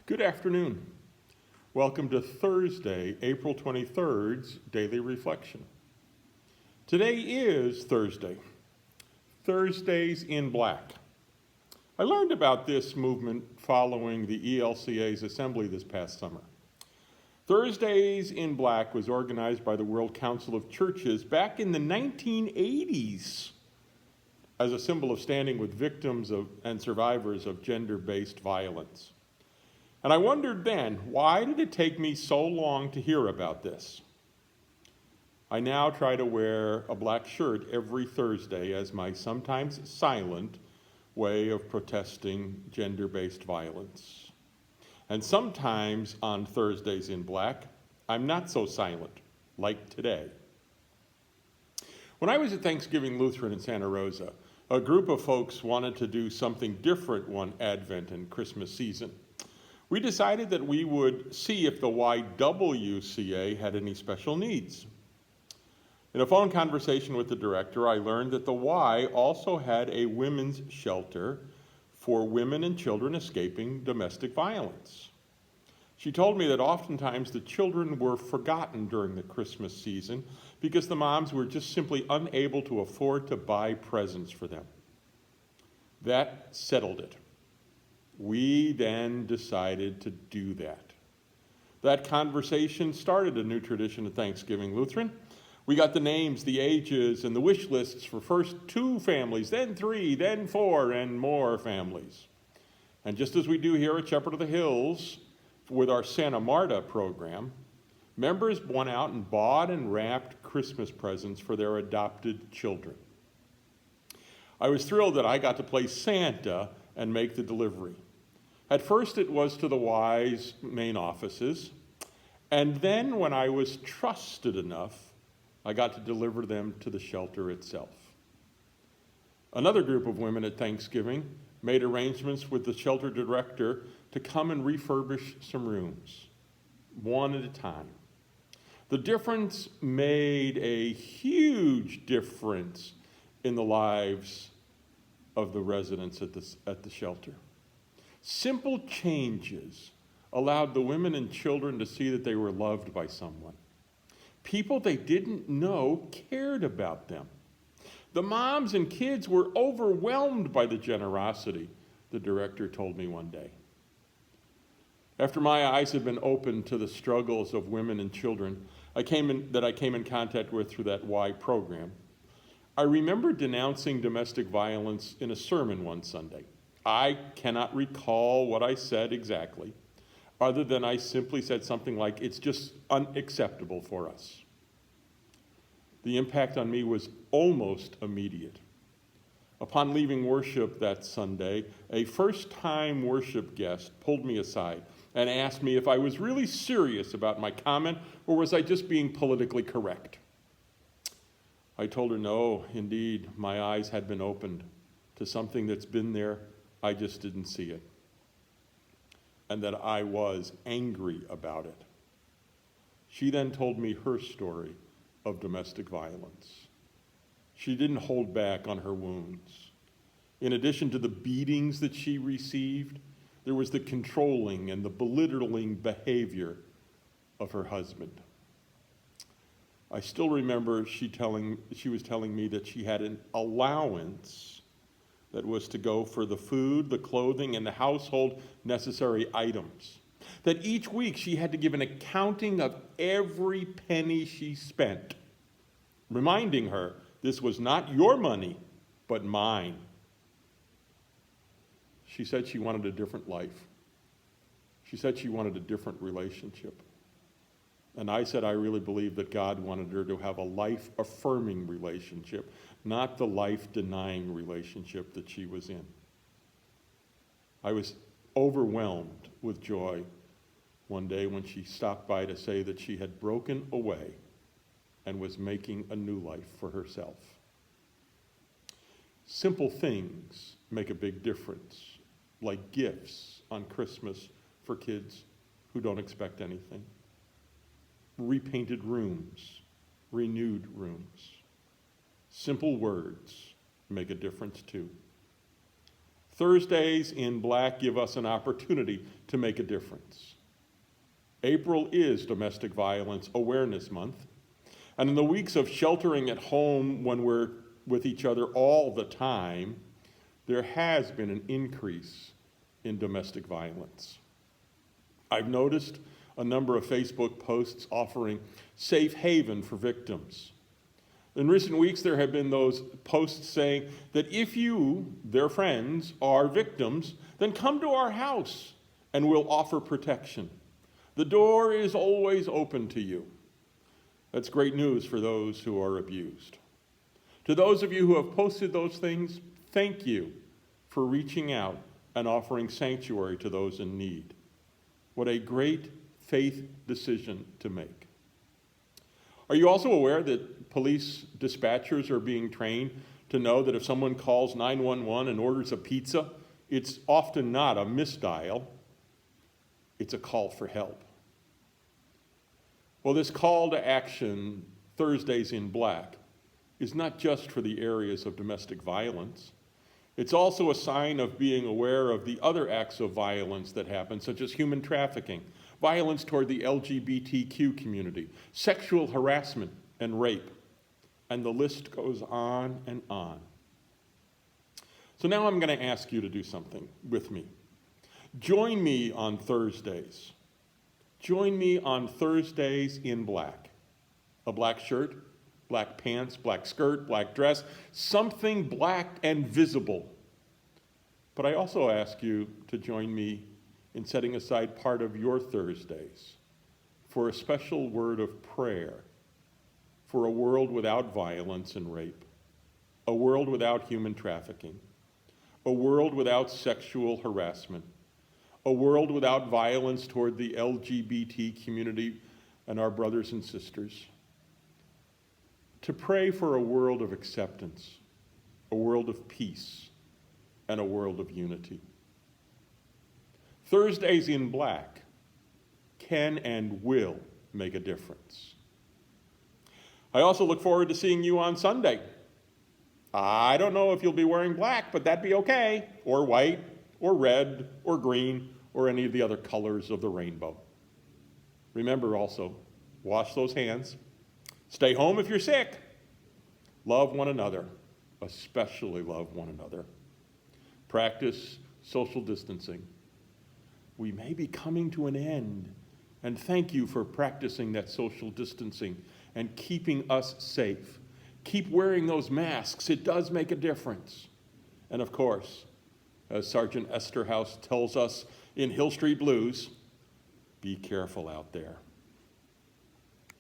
Good afternoon. Welcome to Thursday, April 23rd's Daily Reflection. Today is Thursday, Thursdays in Black. I learned about this movement following the ELCA's assembly this past summer. Thursdays in Black was organized by the World Council of Churches back in the 1980s as a symbol of standing with victims and survivors of gender-based violence. And I wondered then, why did it take me so long to hear about this? I now try to wear a black shirt every Thursday as my sometimes silent way of protesting gender-based violence. And sometimes on Thursdays in Black, I'm not so silent, like today. When I was at Thanksgiving Lutheran in Santa Rosa, a group of folks wanted to do something different one Advent and Christmas season. We decided that we would see if the YWCA had any special needs. In a phone conversation with the director, I learned that the Y also had a women's shelter for women and children escaping domestic violence. She told me that oftentimes the children were forgotten during the Christmas season because the moms were just simply unable to afford to buy presents for them. That settled it. We then decided to do that. That conversation started a new tradition at Thanksgiving Lutheran. We got the names, the ages, and the wish lists for first 2 families, then 3, then 4, and more families. And just as we do here at Shepherd of the Hills with our Santa Marta program, members went out and bought and wrapped Christmas presents for their adopted children. I was thrilled that I got to play Santa and make the delivery. At first it was to the Y's main offices, and then when I was trusted enough, I got to deliver them to the shelter itself. Another group of women at Thanksgiving made arrangements with the shelter director to come and refurbish some rooms, one at a time. The difference made a huge difference in the lives of the residents at the shelter. Simple changes allowed the women and children to see that they were loved by someone. People they didn't know cared about them. The moms and kids were overwhelmed by the generosity, the director told me one day. After my eyes had been opened to the struggles of women and children I came in contact with through that Y program, I remember denouncing domestic violence in a sermon one Sunday. I cannot recall what I said exactly, other than I simply said something like, "It's just unacceptable for us." The impact on me was almost immediate. Upon leaving worship that Sunday, a first-time worship guest pulled me aside and asked me if I was really serious about my comment or was I just being politically correct. I told her, no, indeed, my eyes had been opened to something that's been there, I just didn't see it. And that I was angry about it. She then told me her story of domestic violence. She didn't hold back on her wounds. In addition to the beatings that she received, there was the controlling and the belittling behavior of her husband. I still remember she was telling me that she had an allowance that was to go for the food, the clothing, and the household necessary items. That each week she had to give an accounting of every penny she spent, reminding her this was not your money, but mine. She said she wanted a different life. She said she wanted a different relationship. And I said I really believe that God wanted her to have a life-affirming relationship, not the life-denying relationship that she was in. I was overwhelmed with joy one day when she stopped by to say that she had broken away and was making a new life for herself. Simple things make a big difference, like gifts on Christmas for kids who don't expect anything. Repainted rooms, renewed rooms. Simple words make a difference too. Thursdays in Black give us an opportunity to make a difference. April is Domestic Violence Awareness Month, and in the weeks of sheltering at home when we're with each other all the time, there has been an increase in domestic violence. I've noticed a number of Facebook posts offering safe haven for victims. In recent weeks, there have been those posts saying that if you, their friends, are victims, then come to our house and we'll offer protection. The door is always open to you. That's great news for those who are abused. To those of you who have posted those things, thank you for reaching out and offering sanctuary to those in need. What a great faith decision to make. Are you also aware that police dispatchers are being trained to know that if someone calls 911 and orders a pizza, it's often not a misdial, it's a call for help? Well, this call to action, Thursdays in Black, is not just for the areas of domestic violence. It's also a sign of being aware of the other acts of violence that happen, such as human trafficking, violence toward the LGBTQ community, sexual harassment and rape, and the list goes on and on. So now I'm going to ask you to do something with me. Join me on Thursdays. Join me on Thursdays in Black. A black shirt, black pants, black skirt, black dress, something black and visible. But I also ask you to join me in setting aside part of your Thursdays for a special word of prayer for a world without violence and rape, a world without human trafficking, a world without sexual harassment, a world without violence toward the LGBT community and our brothers and sisters. To pray for a world of acceptance, a world of peace, and a world of unity. Thursdays in Black can and will make a difference. I also look forward to seeing you on Sunday. I don't know if you'll be wearing black, but that'd be okay, or white, or red, or green, or any of the other colors of the rainbow. Remember also, wash those hands. Stay home if you're sick. Love one another, especially love one another. Practice social distancing. We may be coming to an end, and thank you for practicing that social distancing and keeping us safe. Keep wearing those masks. It does make a difference. And of course, as Sergeant Esterhaus tells us in Hill Street Blues, be careful out there.